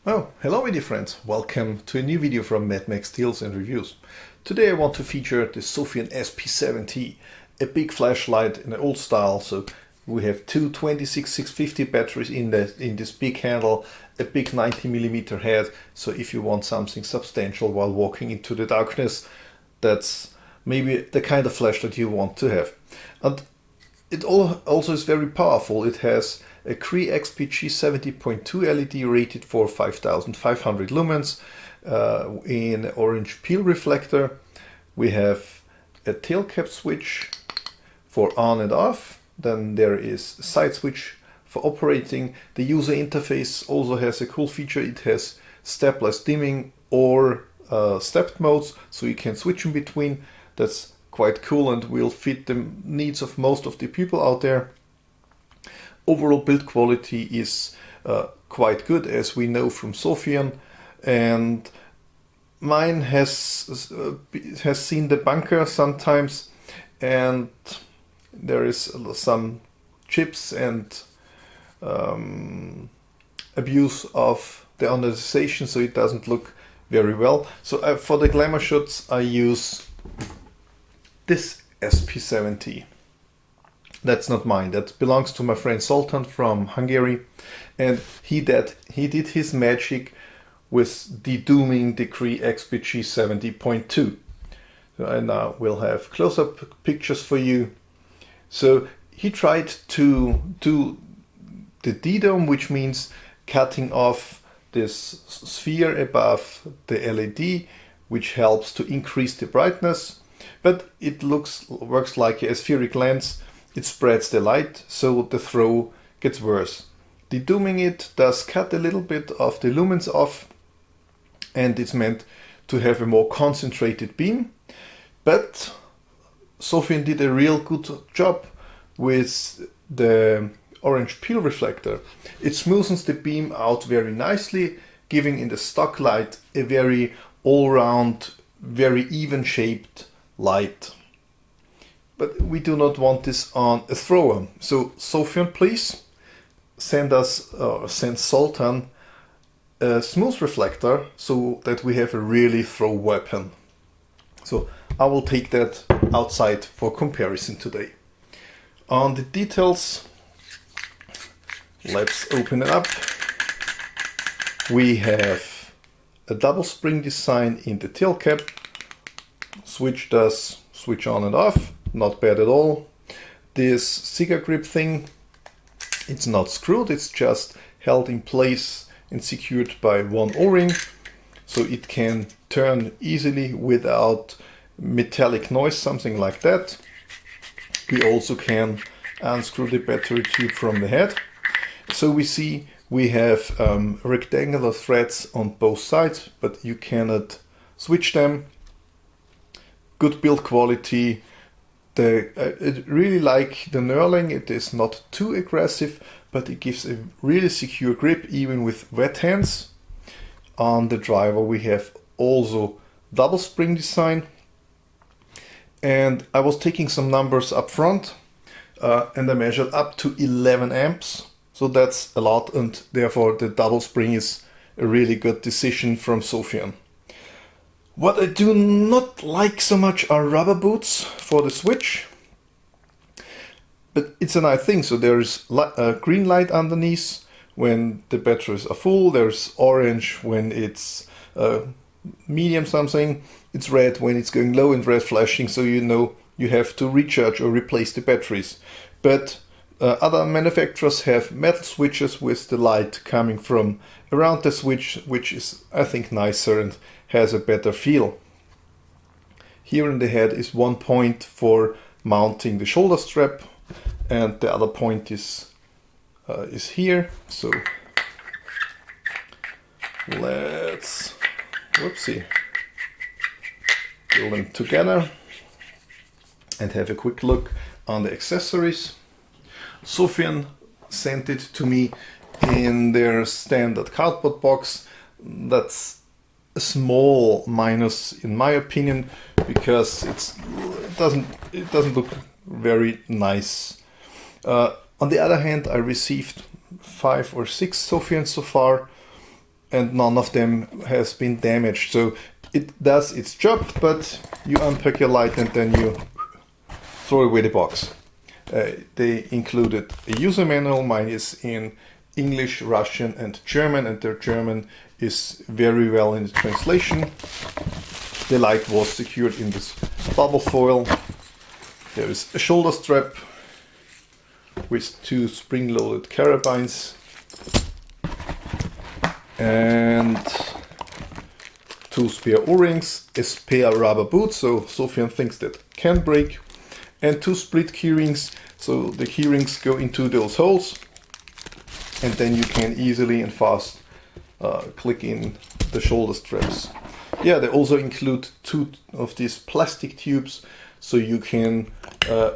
Oh, hello my dear friends, welcome to a new video from Mad Max Deals and Reviews. Today I want to feature the Sofirn SP70, a big flashlight in an old style. So we have two 26650 batteries in this big handle, a big 90mm head. So if you want something substantial while walking into the darkness, that's maybe the kind of flashlight you want to have. And it also is very powerful. It has a Cree XHP70.2 LED rated for 5500 lumens in orange peel reflector. We have a tail cap switch for on and off. Then there is a side switch for operating. The user interface also has a cool feature. It has stepless dimming or stepped modes, so you can switch in between. That's quite cool and will fit the needs of most of the people out there. Overall build quality is quite good, as we know from Sofirn, and mine has seen the bunker sometimes, and there is some chips and abuse of the anodization, so it doesn't look very well. So for the glamour shots I use this SP70. That's not mine, that belongs to my friend Zoltan from Hungary, and he did his magic with dedoming the Cree XHP70.2. So I now will have close-up pictures for you. So he tried to do the dedome, which means cutting off this sphere above the LED, which helps to increase the brightness, but it works like a spheric lens. It spreads the light, so the throw gets worse. Dedoming it does cut a little bit of the lumens off, and it's meant to have a more concentrated beam. But Sofirn did a real good job with the orange peel reflector. It smoothens the beam out very nicely, giving in the stock light a very all-round, very even-shaped light. But we do not want this on a thrower. So Sofirn, please send Zoltan a smooth reflector so that we have a really throw weapon. So I will take that outside for comparison today. On the details, let's open it up. We have a double spring design in the tail cap. Switch does switch on and off. Not bad at all. This cigar grip thing, it's not screwed, it's just held in place and secured by one O-ring, so it can turn easily without metallic noise, something like that. We also can unscrew the battery tube from the head. So we see we have rectangular threads on both sides, but you cannot switch them. Good build quality. I really like the knurling. It is not too aggressive, but it gives a really secure grip even with wet hands. On the driver we have also double spring design, and I was taking some numbers up front and I measured up to 11 amps, so that's a lot, and therefore the double spring is a really good decision from Sofirn. What I do not like so much are rubber boots for the switch, but it's a nice thing. So there's green light underneath when the batteries are full, there's orange when it's medium something, it's red when it's going low and red flashing, so you know you have to recharge or replace the batteries. But other manufacturers have metal switches with the light coming from around the switch, which is, I think, nicer and has a better feel. Here in the head is one point for mounting the shoulder strap, and the other point is here. So let's glue them together and have a quick look on the accessories. Sofirn sent it to me in their standard cardboard box. That's a small minus in my opinion, because it doesn't look very nice. On the other hand, I received 5 or 6 Sofirn so far, and none of them has been damaged. So it does its job, but you unpack your light and then you throw away the box. They included a user manual. Mine is in English, Russian and German, and their German is very well in the translation. The light was secured in this bubble foil. There is a shoulder strap with 2 spring-loaded carabines and 2 spare O-rings, a spare rubber boot, so Sofirn thinks that can break, and 2 split keyrings, so the keyrings go into those holes, and then you can easily and fast click in the shoulder straps. Yeah, they also include 2 of these plastic tubes, so you can,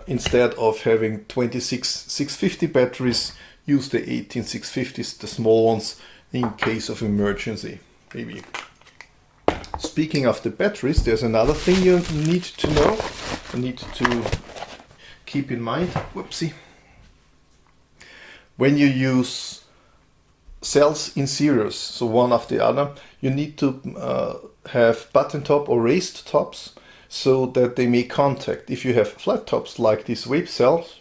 instead of having 26 650 batteries, use the 18 650s, the small ones, in case of emergency, maybe. Speaking of the batteries, there's another thing you need to know, you need to keep in mind. Whoopsie. When you use cells in series, so one after the other, you need to have button top or raised tops so that they make contact. If you have flat tops like these vape cells,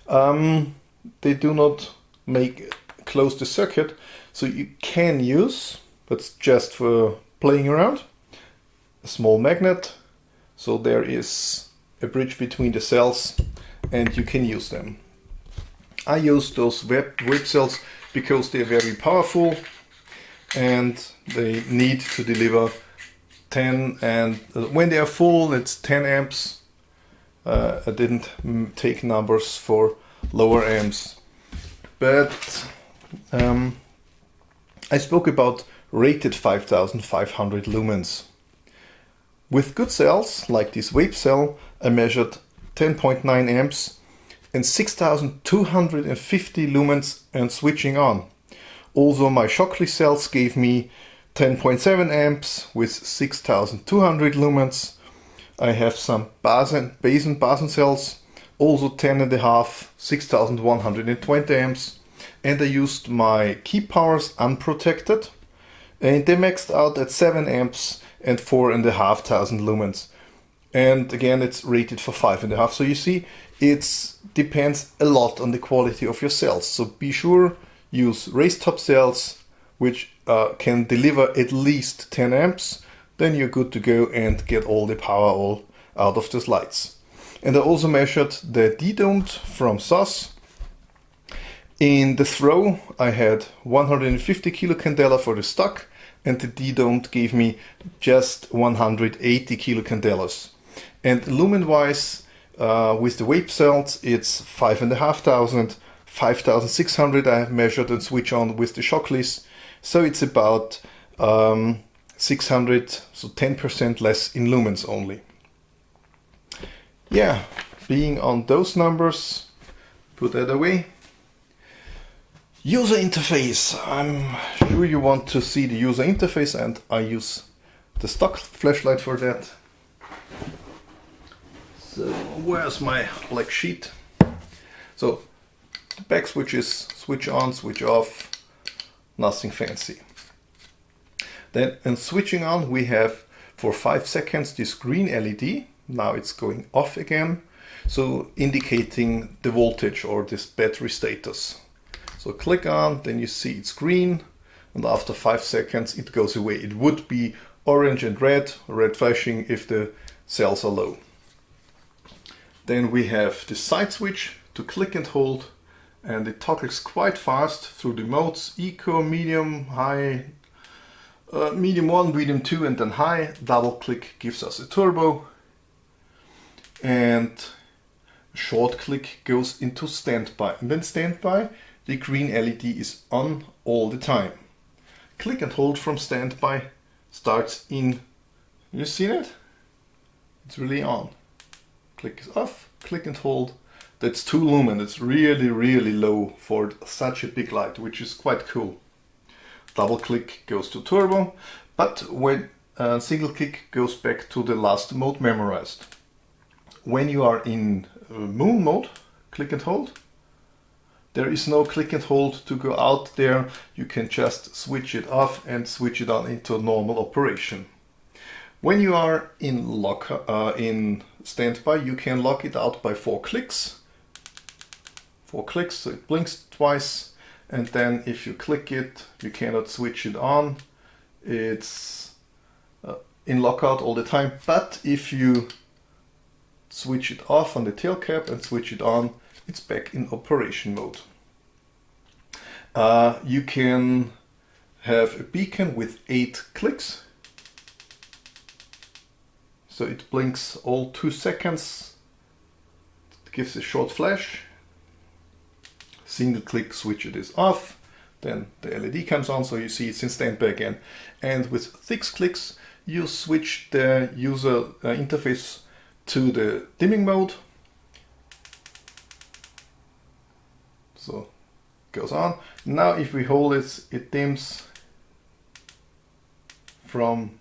they do not close the circuit, so you can use, but just for playing around, a small magnet, so there is a bridge between the cells and you can use them. I use those vape cells because they're very powerful and they need to deliver 10, and when they are full it's 10 amps. I didn't take numbers for lower amps, but I spoke about rated 5500 lumens. With good cells like this vape cell, I measured 10.9 amps and 6250 lumens and switching on. Also my Shockley cells gave me 10.7 amps with 6200 lumens. I have some Basen cells, also 10.5, 6120 amps, and I used my key powers unprotected, and they maxed out at 7 amps and 4,500 lumens. And again, it's rated for 5.5. So you see, it depends a lot on the quality of your cells. So be sure use raised top cells, which can deliver at least 10 amps. Then you're good to go and get all the power all out of those lights. And I also measured the Dedomed from Zoz. In the throw, I had 150 kilocandela for the stock, and the Dedomed gave me just 180 kilocandelas. And lumen-wise, with the vape cells, it's 5,500, 5,600 I have measured and switch on with the Shockleys. So it's about 600, so 10% less in lumens only. Yeah, being on those numbers, put that away. User interface. I'm sure you want to see the user interface, and I use the stock flashlight for that. So where's my black sheet? So back switches, switch on, switch off, nothing fancy. Then in switching on we have for 5 seconds this green LED. Now it's going off again, so indicating the voltage or this battery status. So click on, then you see it's green, and after 5 seconds it goes away. It would be orange and red flashing if the cells are low. Then we have the side switch to click and hold, and it toggles quite fast through the modes: eco, medium, high, medium 1, medium 2, and then high. Double click gives us a turbo, and short click goes into standby, and then standby, the green LED is on all the time. Click and hold from standby starts in, you see that? It's really on. Click is off, click and hold. That's 2 lumen. It's really, really low for such a big light, which is quite cool. Double click goes to turbo, but when single click goes back to the last mode memorized. When you are in moon mode, click and hold, There is no click and hold to go out there. You can just switch it off and switch it on into normal operation. When you are in standby, you can lock it out by 4 clicks. 4 clicks, so it blinks twice, and then if you click it, you cannot switch it on. It's in lockout all the time, but if you switch it off on the tail cap and switch it on, it's back in operation mode. You can have a beacon with 8 clicks. So it blinks all 2 seconds. It gives a short flash. Single click, switch it is off. Then the LED comes on, so you see it's in standby again. And with 6 clicks, you switch the user interface to the dimming mode. So it goes on. Now if we hold it, it dims from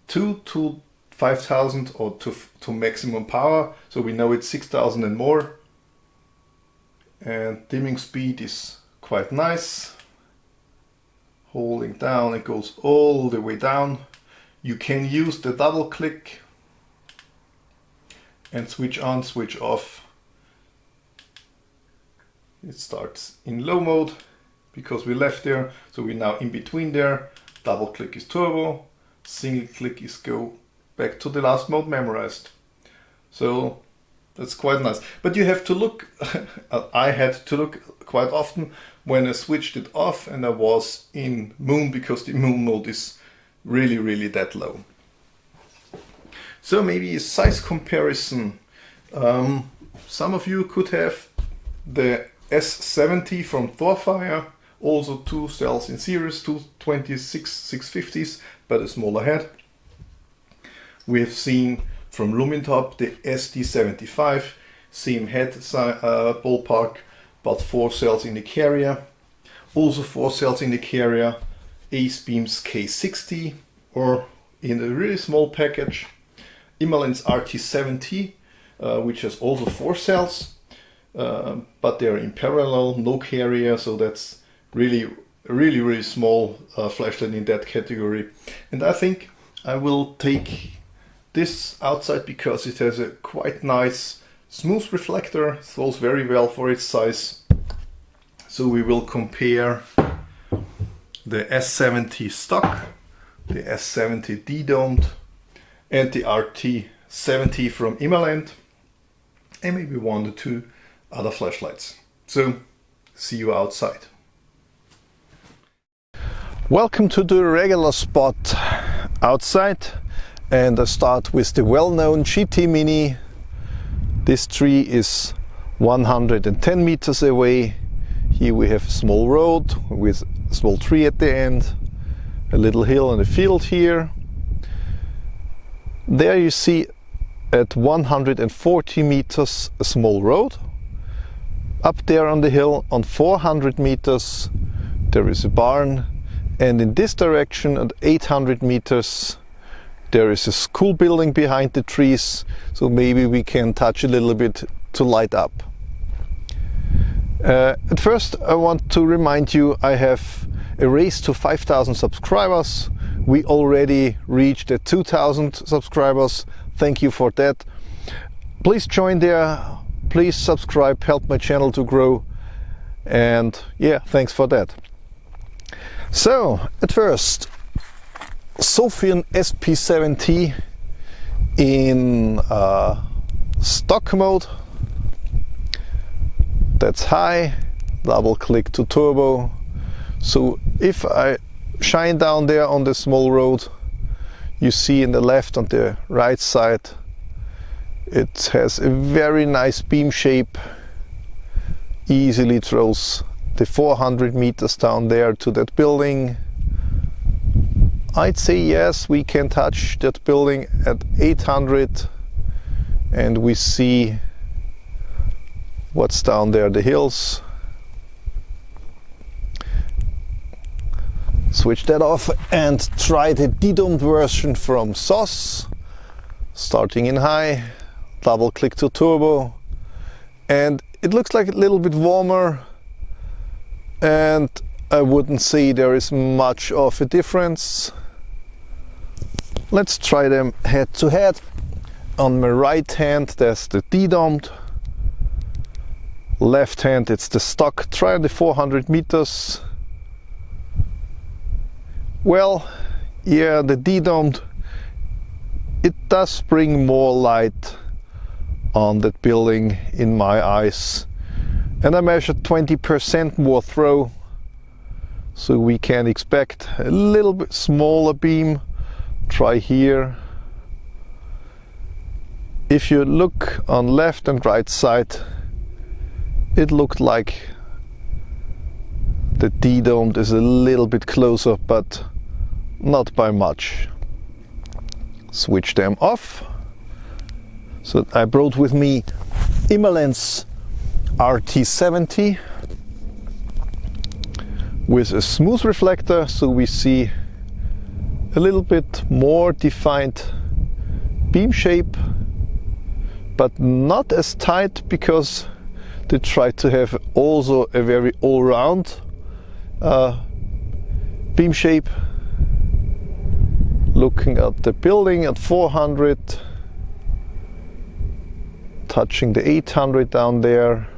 2 to 5000 or to maximum power. So we know it's 6000 and more. And dimming speed is quite nice. Holding down, it goes all the way down. You can use the double click and switch on, switch off. It starts in low mode because we left there, so we're now in between there. Double click is turbo, single click is go back to the last mode memorized. So that's quite nice. But you have to look, I had to look quite often when I switched it off and I was in moon, because the moon mode is really that low. So maybe a size comparison. Some of you could have the S70 from Thorfire, also 2 cells in series, 226 650s, but a smaller head. We have seen from Lumens the SD75, same head ballpark, but 4 cells in the carrier. Also 4 cells in the carrier, AceBeam's K60, or in a really small package, IMALENT RT70, which has also 4 cells, but they're in parallel, no carrier, so that's really small flashlight in that category. And I think I will take this outside because it has a quite nice smooth reflector, throws very well for its size. So we will compare the S70 stock, the S70 Dedomed, and the RT70 from IMALENT, and maybe 1 or 2 other flashlights. So see you outside. Welcome to the regular spot outside, and I start with the well-known GT Mini. This tree is 110 meters away. Here we have a small road with a small tree at the end, a little hill and a field here. There you see at 140 meters a small road. Up there on the hill on 400 meters there is a barn, and in this direction at 800 meters there is a school building behind the trees, so maybe we can touch a little bit to light up. At first I want to remind you I have a race to 5,000 subscribers. We already reached the 2,000 subscribers. Thank you for that. Please join there, please subscribe, help my channel to grow, and yeah, thanks for that. So at first, Sofirn SP70 in stock mode. That's high. Double click to turbo. So if I shine down there on the small road, you see in the left on the right side it has a very nice beam shape, easily throws the 400 meters down there to that building. I'd say yes, we can touch that building at 800, and we see what's down there, the hills. Switch that off and try the Dedomed version from Zoz. Starting in high, double click to turbo, and it looks like a little bit warmer and I wouldn't say there is much of a difference. Let's try them head to head. On my right hand there's the Dedomed, left hand it's the stock. Try the 400 meters. Well, yeah, the Dedomed, it does bring more light on that building in my eyes. And I measured 20% more throw, so we can expect a little bit smaller beam. Try here. If you look on left and right side, it looked like the Dedomed is a little bit closer, but not by much. Switch them off. So I brought with me IMALENT RT70 with a smooth reflector, so we see a little bit more defined beam shape, but not as tight, because they try to have also a very all-round beam shape. Looking at the building at 400, touching the 800 down there.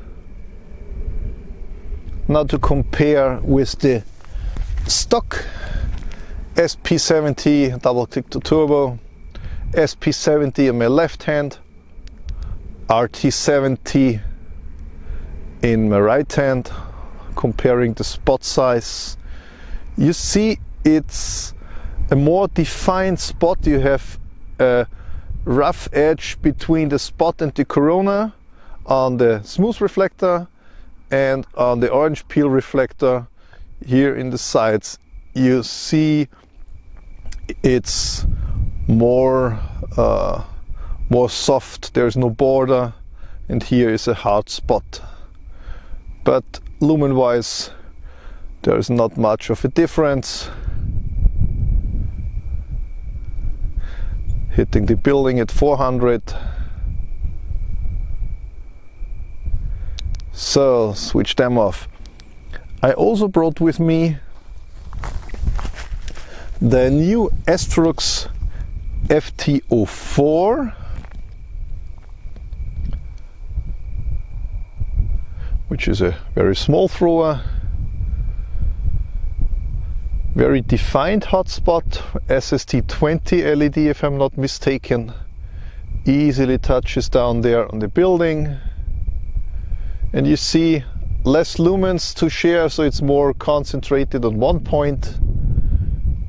Now to compare with the stock SP70, double click to turbo, SP70 on my left hand, RT70 in my right hand. Comparing the spot size, you see it's a more defined spot. You have a rough edge between the spot and the corona on the smooth reflector, and on the orange peel reflector here in the sides you see it's more soft. There's no border, and here is a hard spot. But lumen wise there is not much of a difference. Hitting the building at 400. So switch them off. I also brought with me the new Astrolux FT04, which is a very small thrower, very defined hotspot, SST20 LED if I'm not mistaken. Easily touches down there on the building. And you see less lumens to share, so it's more concentrated on one point,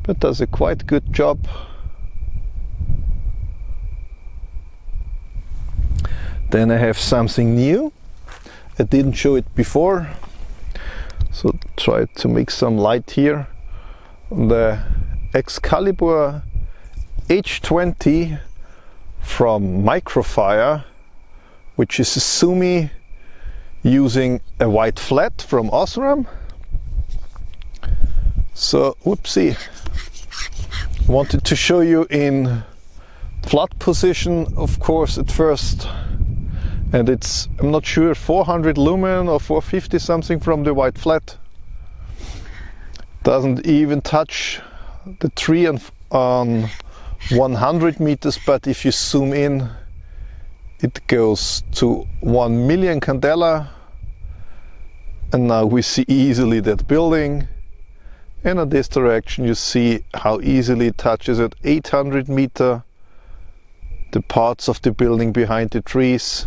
but does a quite good job. Then I have something new. I didn't show it before, so try to make some light here. The Excalibur H20 from Microfire, which is a Sumi using a white flat from Osram. So, whoopsie, wanted to show you in flat position, of course, at first, and it's, I'm not sure, 400 lumen or 450 something from the white flat. Doesn't even touch the tree on 100 meters, but if you zoom in it goes to 1 million candela, and now we see easily that building, and in this direction you see how easily it touches at 800 meter the parts of the building behind the trees.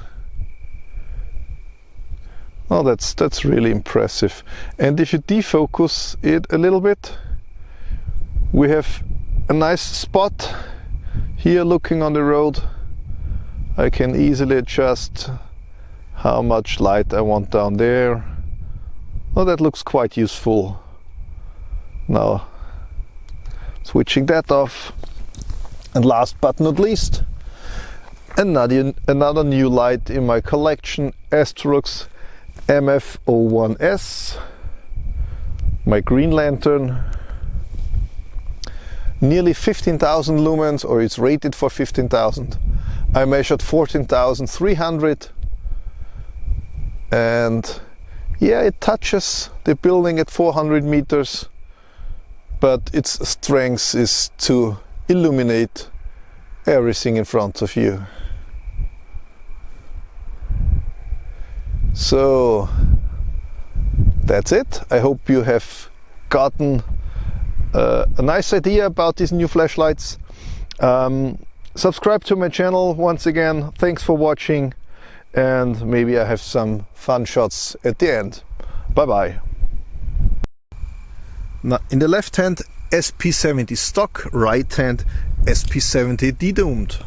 Oh, that's really impressive. And if you defocus it a little bit, we have a nice spot here looking on the road. I can easily adjust how much light I want down there. Oh, that looks quite useful. Now, switching that off. And last but not least, another new light in my collection, Astrolux MF01S, my green lantern. Nearly 15,000 lumens, or it's rated for 15,000. I measured 14,300, and Yeah, it touches the building at 400 meters, but its strength is to illuminate everything in front of you. So that's it. I hope you have gotten a nice idea about these new flashlights. Subscribe to my channel once again. Thanks for watching, and maybe I have some fun shots at the end. Bye bye. Now, in the left hand, SP70 stock, right hand, SP70 Dedomed.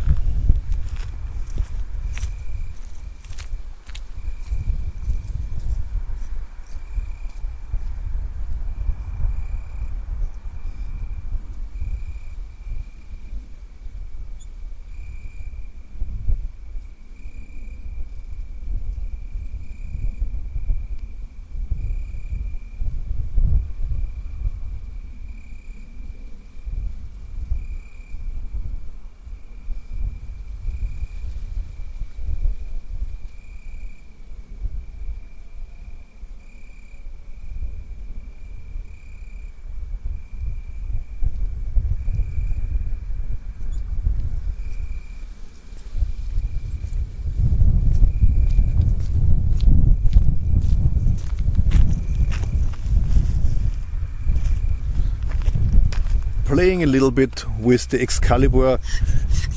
Playing a little bit with the Excalibur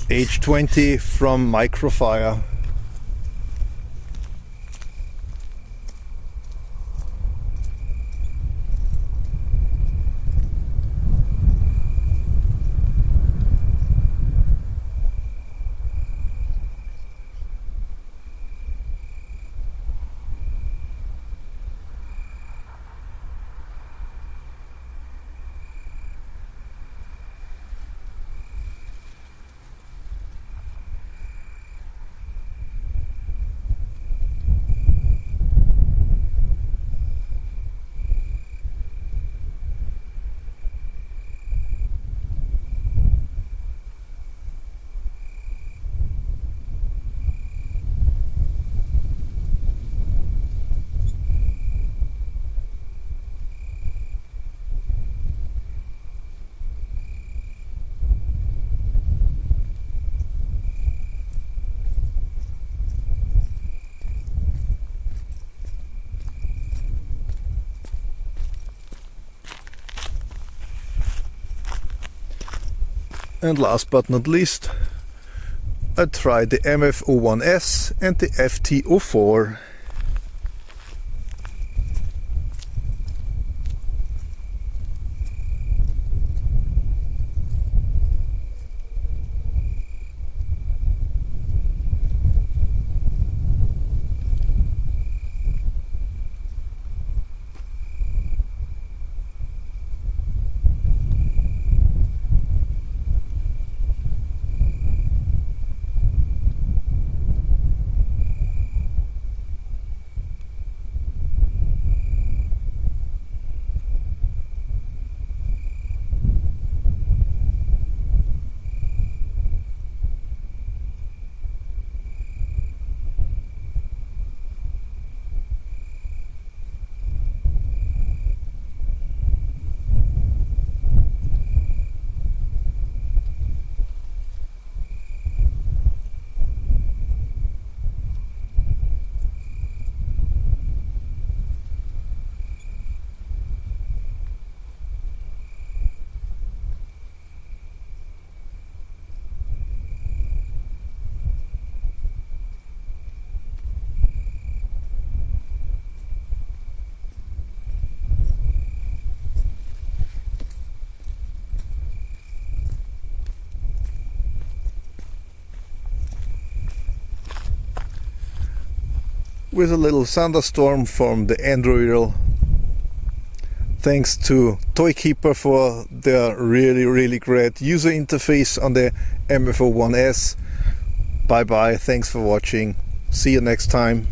H20 from Microfire. And last but not least, I tried the MF01S and the FT04. With a little thunderstorm from the Android. Thanks to Toykeeper for their really great user interface on the MF01S. Bye bye, thanks for watching. See you next time.